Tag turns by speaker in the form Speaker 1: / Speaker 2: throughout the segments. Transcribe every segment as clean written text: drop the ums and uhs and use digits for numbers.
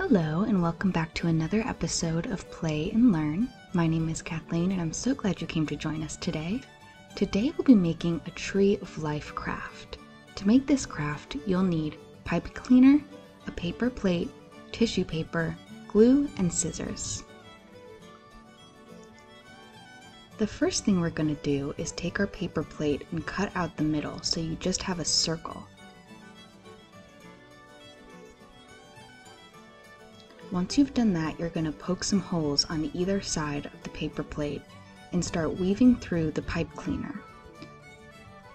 Speaker 1: Hello and welcome back to another episode of Play and Learn. My name is Kathleen and I'm so glad you came to join us today. Today we'll be making a Tree of Life craft. To make this craft, you'll need pipe cleaner, a paper plate, tissue paper, glue, and scissors. The first thing we're going to do is take our paper plate and cut out the middle so you just have a circle. Once you've done that, you're going to poke some holes on either side of the paper plate and start weaving through the pipe cleaner.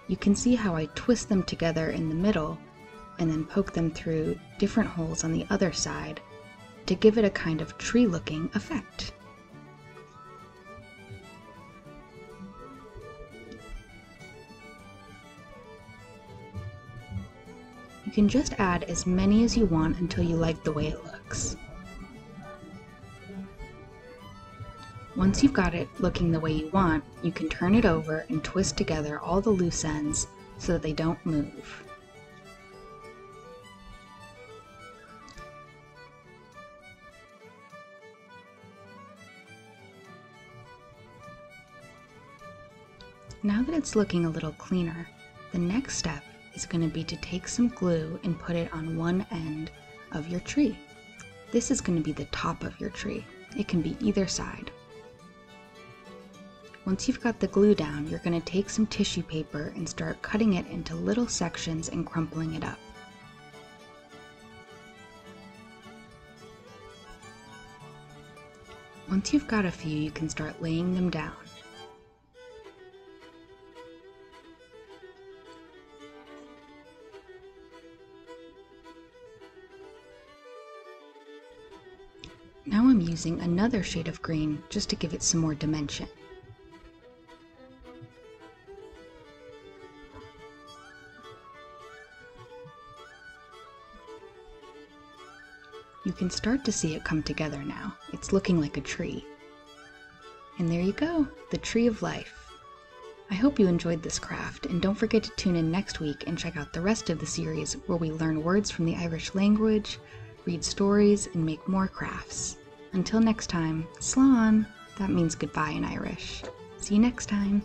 Speaker 1: You can see how I twist them together in the middle and then poke them through different holes on the other side to give it a kind of tree-looking effect. You can just add as many as you want until you like the way it looks. Once you've got it looking the way you want, you can turn it over and twist together all the loose ends so that they don't move. Now that it's looking a little cleaner, the next step is going to be to take some glue and put it on one end of your tree. This is going to be the top of your tree. It can be either side. Once you've got the glue down, you're going to take some tissue paper and start cutting it into little sections and crumpling it up. Once you've got a few, you can start laying them down. Now I'm using another shade of green just to give it some more dimension. You can start to see it come together now. It's looking like a tree. And there you go, the Tree of Life. I hope you enjoyed this craft, and don't forget to tune in next week and check out the rest of the series where we learn words from the Irish language, read stories, and make more crafts. Until next time, slán, that means goodbye in Irish. See you next time.